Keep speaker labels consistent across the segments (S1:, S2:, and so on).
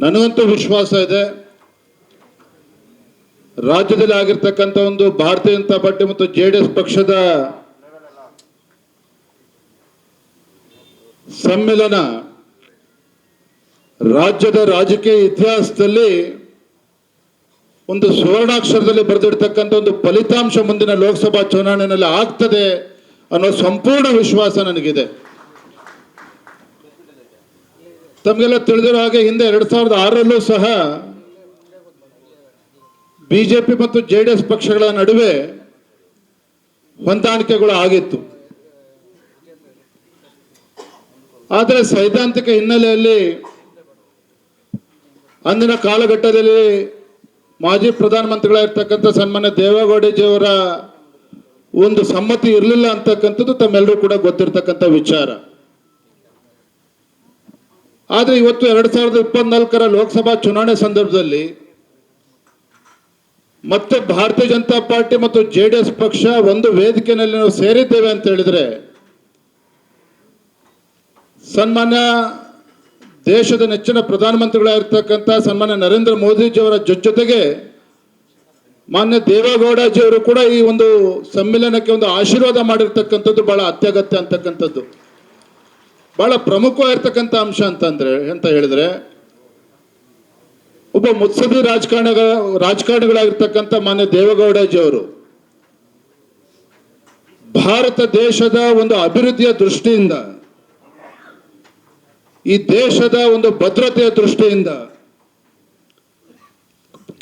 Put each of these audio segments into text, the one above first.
S1: ನನಗಂತೂ ವಿಶ್ವಾಸ ಇದೆ, ರಾಜ್ಯದಲ್ಲಿ ಆಗಿರ್ತಕ್ಕಂಥ ಒಂದು ಭಾರತೀಯ ಜನತಾ ಪಾರ್ಟಿ ಮತ್ತು JDS ಪಕ್ಷದ ಸಮ್ಮಿಲನ ರಾಜ್ಯದ ರಾಜಕೀಯ ಇತಿಹಾಸದಲ್ಲಿ ಒಂದು ಸುವರ್ಣಾಕ್ಷರದಲ್ಲಿ ಬರೆದಿರ್ತಕ್ಕಂಥ ಒಂದು ಫಲಿತಾಂಶ ಮುಂದಿನ ಲೋಕಸಭಾ ಚುನಾವಣೆಯಲ್ಲಿ ಆಗ್ತದೆ ಅನ್ನೋ ಸಂಪೂರ್ಣ ವಿಶ್ವಾಸ ನನಗಿದೆ. ತಮಗೆಲ್ಲ ತಿಳಿದಿರೋ ಹಾಗೆ ಹಿಂದೆ 2006ರಲ್ಲೂ ಸಹ ಬಿಜೆಪಿ ಮತ್ತು JDS ಪಕ್ಷಗಳ ನಡುವೆ ಹೊಂದಾಣಿಕೆಗಳು ಆಗಿತ್ತು. ಆದರೆ ಸೈದ್ಧಾಂತಿಕ ಹಿನ್ನೆಲೆಯಲ್ಲಿ ಅಂದಿನ ಕಾಲಘಟ್ಟದಲ್ಲಿ ಮಾಜಿ ಪ್ರಧಾನಮಂತ್ರಿಗಳಾಗಿರ್ತಕ್ಕಂಥ ಸನ್ಮಾನ್ಯ ದೇವೇಗೌಡಜಿಯವರ ಒಂದು ಸಮ್ಮತಿ ಇರಲಿಲ್ಲ ಅಂತಕ್ಕಂಥದ್ದು ತಮ್ಮೆಲ್ಲರೂ ಕೂಡ ಗೊತ್ತಿರ್ತಕ್ಕಂಥ ವಿಚಾರ. ಆದರೆ ಇವತ್ತು 2024ರ ಲೋಕಸಭಾ ಚುನಾವಣೆ ಸಂದರ್ಭದಲ್ಲಿ ಮತ್ತೆ ಭಾರತೀಯ ಜನತಾ ಪಾರ್ಟಿ ಮತ್ತು JDS ಪಕ್ಷ ಒಂದು ವೇದಿಕೆಯಲ್ಲಿ ನಾವು ಸೇರಿದ್ದೇವೆ ಅಂತ ಹೇಳಿದ್ರೆ, ಸನ್ಮಾನ್ಯ ದೇಶದ ನೆಚ್ಚಿನ ಪ್ರಧಾನಮಂತ್ರಿಗಳಾಗಿರ್ತಕ್ಕಂಥ ಸನ್ಮಾನ್ಯ ನರೇಂದ್ರ ಮೋದಿಜಿಯವರ ಜೊತೆಗೆ ಮಾನ್ಯ ದೇವೇಗೌಡಜಿಯವರು ಕೂಡ ಈ ಒಂದು ಸಮ್ಮಿಲನಕ್ಕೆ ಒಂದು ಆಶೀರ್ವಾದ ಮಾಡಿರ್ತಕ್ಕಂಥದ್ದು ಬಹಳ ಅತ್ಯಗತ್ಯ ಅಂತಕ್ಕಂಥದ್ದು, ಬಹಳ ಪ್ರಮುಖವಾಗಿರ್ತಕ್ಕಂಥ ಅಂಶ ಅಂತ ಹೇಳಿದ್ರೆ, ಒಬ್ಬ ಮುತ್ಸದಿ ರಾಜಕಾರಣಿಗಳಾಗಿರ್ತಕ್ಕಂಥ ಮಾನ್ಯ ದೇವೇಗೌಡಜಿಯವರು ಭಾರತ ದೇಶದ ಒಂದು ಅಭಿವೃದ್ಧಿಯ ದೃಷ್ಟಿಯಿಂದ, ಈ ದೇಶದ ಒಂದು ಭದ್ರತೆಯ ದೃಷ್ಟಿಯಿಂದ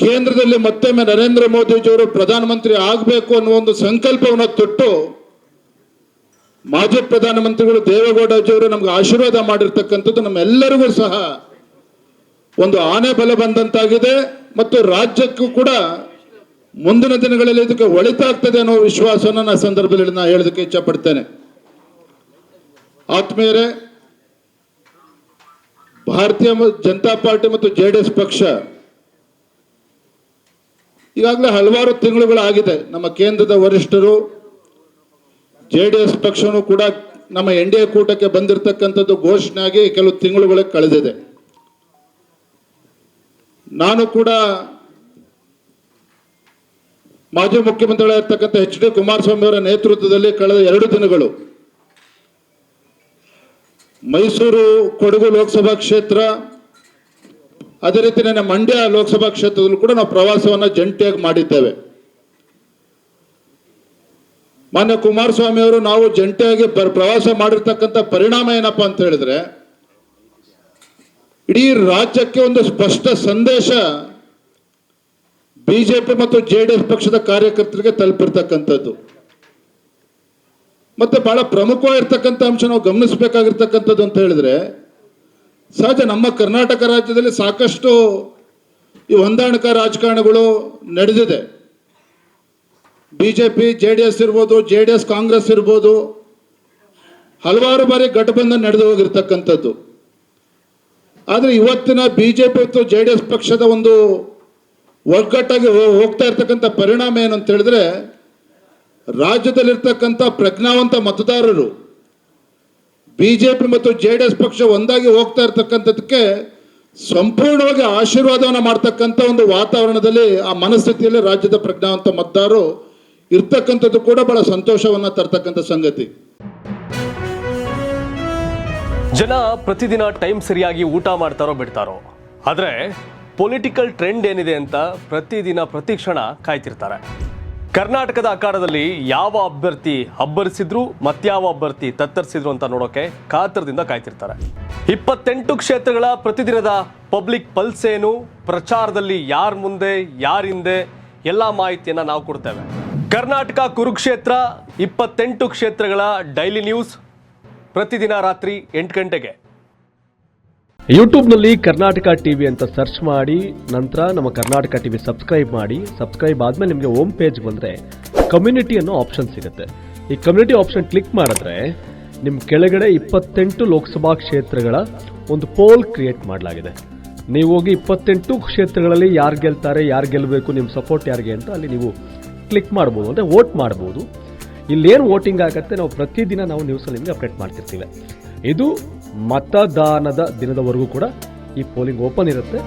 S1: ಕೇಂದ್ರದಲ್ಲಿ ಮತ್ತೊಮ್ಮೆ ನರೇಂದ್ರ ಮೋದಿಜಿಯವರು ಪ್ರಧಾನಮಂತ್ರಿ ಆಗಬೇಕು ಅನ್ನುವ ಒಂದು ಸಂಕಲ್ಪವನ್ನು ತೊಟ್ಟು ಮಾಜಿ ಪ್ರಧಾನಮಂತ್ರಿಗಳು ದೇವೇಗೌಡಜಿಯವರು ನಮ್ಗೆ ಆಶೀರ್ವಾದ ಮಾಡಿರ್ತಕ್ಕಂಥದ್ದು ನಮ್ಮೆಲ್ಲರಿಗೂ ಸಹ ಒಂದು ಆನೆ ಬಲ ಬಂದಂತಾಗಿದೆ ಮತ್ತು ರಾಜ್ಯಕ್ಕೂ ಕೂಡ ಮುಂದಿನ ದಿನಗಳಲ್ಲಿ ಇದಕ್ಕೆ ಒಳಿತಾಗ್ತದೆ ಅನ್ನೋ ವಿಶ್ವಾಸವನ್ನು ನಾನು ಸಂದರ್ಭದಲ್ಲಿ ನಾನು ಹೇಳೋದಕ್ಕೆ ಇಚ್ಛಪಡ್ತೇನೆ. ಆತ್ಮೀಯರೇ, ಭಾರತೀಯ ಜನತಾ ಪಾರ್ಟಿ ಮತ್ತು JDS ಪಕ್ಷ ಈಗಾಗಲೇ ಹಲವಾರು ತಿಂಗಳುಗಳಾಗಿದೆ. ನಮ್ಮ ಕೇಂದ್ರದ ವರಿಷ್ಠರು JDS ಪಕ್ಷನೂ ಕೂಡ ನಮ್ಮ NDA ಕೂಟಕ್ಕೆ ಬಂದಿರತಕ್ಕಂಥದ್ದು ಘೋಷಣೆ ಆಗಿ ಕೆಲವು ತಿಂಗಳುಗಳೇ ಕಳೆದಿದೆ. ನಾನು ಕೂಡ ಮಾಜಿ ಮುಖ್ಯಮಂತ್ರಿಗಳಾಗಿರ್ತಕ್ಕಂಥ HD ಕುಮಾರಸ್ವಾಮಿ ಅವರ ನೇತೃತ್ವದಲ್ಲಿ ಕಳೆದ 2 ದಿನಗಳು ಮೈಸೂರು ಕೊಡಗು ಲೋಕಸಭಾ ಕ್ಷೇತ್ರ, ಅದೇ ರೀತಿ ನನ್ನ ಮಂಡ್ಯ ಲೋಕಸಭಾ ಕ್ಷೇತ್ರದಲ್ಲೂ ಕೂಡ ನಾವು ಪ್ರವಾಸವನ್ನು ಜಂಟಿಯಾಗಿ ಮಾಡಿದ್ದೇವೆ. ಮಾನ್ಯ ಕುಮಾರಸ್ವಾಮಿ ಅವರು ನಾವು ಜಂಟಿಯಾಗಿ ಪ್ರವಾಸ ಮಾಡಿರ್ತಕ್ಕಂಥ ಪರಿಣಾಮ ಏನಪ್ಪಾ ಅಂತ ಹೇಳಿದ್ರೆ, ಇಡೀ ರಾಜ್ಯಕ್ಕೆ ಒಂದು ಸ್ಪಷ್ಟ ಸಂದೇಶ ಬಿಜೆಪಿ ಮತ್ತು JDS ಪಕ್ಷದ ಕಾರ್ಯಕರ್ತರಿಗೆ ತಲುಪಿರ್ತಕ್ಕಂಥದ್ದು. ಮತ್ತೆ ಬಹಳ ಪ್ರಮುಖವಾಗಿರ್ತಕ್ಕಂಥ ಅಂಶ ನಾವು ಗಮನಿಸಬೇಕಾಗಿರ್ತಕ್ಕಂಥದ್ದು ಅಂತ ಹೇಳಿದ್ರೆ, ಸಹಜ ನಮ್ಮ ಕರ್ನಾಟಕ ರಾಜ್ಯದಲ್ಲಿ ಸಾಕಷ್ಟು ಈ ಹೊಂದಾಣಿಕಾ ರಾಜಕಾರಣಗಳು ನಡೆದಿದೆ. ಬಿಜೆಪಿ JDS ಇರ್ಬೋದು, JDS ಕಾಂಗ್ರೆಸ್ ಇರ್ಬೋದು, ಹಲವಾರು ಬಾರಿ ಗಠಬಂಧನ ನಡೆದು ಹೋಗಿರ್ತಕ್ಕಂಥದ್ದು. ಆದರೆ ಇವತ್ತಿನ ಬಿಜೆಪಿ ಮತ್ತು JDS ಪಕ್ಷದ ಒಂದು ಒಗ್ಗಟ್ಟಾಗಿ ಹೋಗ್ತಾ ಇರ್ತಕ್ಕಂಥ ಪರಿಣಾಮ ಏನು ಅಂತ ಹೇಳಿದ್ರೆ, ರಾಜ್ಯದಲ್ಲಿರ್ತಕ್ಕಂಥ ಪ್ರಜ್ಞಾವಂತ ಮತದಾರರು ಬಿಜೆಪಿ ಮತ್ತು JDS ಪಕ್ಷ ಒಂದಾಗಿ ಹೋಗ್ತಾ ಇರ್ತಕ್ಕಂಥದಕ್ಕೆ ಸಂಪೂರ್ಣವಾಗಿ ಆಶೀರ್ವಾದವನ್ನು ಮಾಡ್ತಕ್ಕಂಥ ಒಂದು ವಾತಾವರಣದಲ್ಲಿ, ಆ ಮನಸ್ಥಿತಿಯಲ್ಲಿ ರಾಜ್ಯದ ಪ್ರಜ್ಞಾವಂತ ಮತದಾರರು ಇರ್ತಕ್ಕಂಥದ್ದು ಕೂಡ ಬಹಳ ಸಂತೋಷವನ್ನು ತರ್ತಕ್ಕಂಥ ಸಂಗತಿ.
S2: ಜನ ಪ್ರತಿದಿನ ಟೈಮ್ ಸರಿಯಾಗಿ ಊಟ ಮಾಡ್ತಾರೋ ಬಿಡ್ತಾರೋ, ಆದರೆ ಪೊಲಿಟಿಕಲ್ ಟ್ರೆಂಡ್ ಏನಿದೆ ಅಂತ ಪ್ರತಿದಿನ ಪ್ರತಿಕ್ಷಣ ಕಾಯ್ತಿರ್ತಾರೆ. ಕರ್ನಾಟಕದ ಅಖಾಡದಲ್ಲಿ ಯಾವ ಅಭ್ಯರ್ಥಿ ಅಬ್ಬರಿಸಿದ್ರು ಮತ್ಯಾವ ಅಭ್ಯರ್ಥಿ ತತ್ತರಿಸಿದ್ರು ಅಂತ ನೋಡೋಕೆ ಕಾತರದಿಂದ ಕಾಯ್ತಿರ್ತಾರೆ. 28 ಕ್ಷೇತ್ರಗಳ ಪ್ರತಿದಿನದ ಪಬ್ಲಿಕ್ ಪಲ್ಸ್ ಏನು, ಪ್ರಚಾರದಲ್ಲಿ ಯಾರ ಮುಂದೆ ಯಾರ ಹಿಂದೆ ಎಲ್ಲ ಮಾಹಿತಿಯನ್ನು ನಾವು ಕೊಡ್ತೇವೆ. ಕರ್ನಾಟಕ ಕುರುಕ್ಷೇತ್ರ 28 ಕ್ಷೇತ್ರಗಳ ಡೈಲಿ ನ್ಯೂಸ್ ಪ್ರತಿದಿನ ರಾತ್ರಿ 8 ಗಂಟೆಗೆ
S3: ಯೂಟ್ಯೂಬ್ನಲ್ಲಿ ಕರ್ನಾಟಕ ಟಿವಿ ಅಂತ ಸರ್ಚ್ ಮಾಡಿ, ನಂತರ ನಮ್ಮ ಕರ್ನಾಟಕ ಟಿವಿ ಸಬ್ಸ್ಕ್ರೈಬ್ ಮಾಡಿ. ಸಬ್ಸ್ಕ್ರೈಬ್ ಆದಮೇಲೆ ನಿಮಗೆ ಹೋಮ್ ಪೇಜ್ ಬಂದರೆ ಕಮ್ಯುನಿಟಿ ಅನ್ನೋ ಆಪ್ಷನ್ ಸಿಗುತ್ತೆ. ಈ ಕಮ್ಯುನಿಟಿ ಆಪ್ಷನ್ ಕ್ಲಿಕ್ ಮಾಡಿದ್ರೆ ನಿಮ್ಮ ಕೆಳಗಡೆ 28 ಲೋಕಸಭಾ ಕ್ಷೇತ್ರಗಳ ಒಂದು ಪೋಲ್ ಕ್ರಿಯೇಟ್ ಮಾಡಲಾಗಿದೆ. ನೀವು ಹೋಗಿ 28 ಕ್ಷೇತ್ರಗಳಲ್ಲಿ ಯಾರು ಗೆಲ್ತಾರೆ, ಯಾರು ಗೆಲ್ಲಬೇಕು, ನಿಮ್ಮ ಸಪೋರ್ಟ್ ಯಾರಿಗೆ ಅಂತ ಅಲ್ಲಿ ನೀವು ಕ್ಲಿಕ್ ಮಾಡ್ಬೋದು, ಅಂದರೆ ವೋಟ್ ಮಾಡ್ಬೋದು. ಇಲ್ಲೇನು ವೋಟಿಂಗ್ ಆಗುತ್ತೆ ನಾವು ಪ್ರತಿದಿನ ನಾವು ನ್ಯೂಸಲ್ಲಿ ನಿಮಗೆ ಅಪ್ಡೇಟ್ ಮಾಡ್ತಿರ್ತೀವಿ. ಇದು ಮತದಾನದ ದಿನದವರೆಗೂ ಕೂಡ ಈ ಪೋಲಿಂಗ್ ಓಪನ್ ಇರುತ್ತೆ.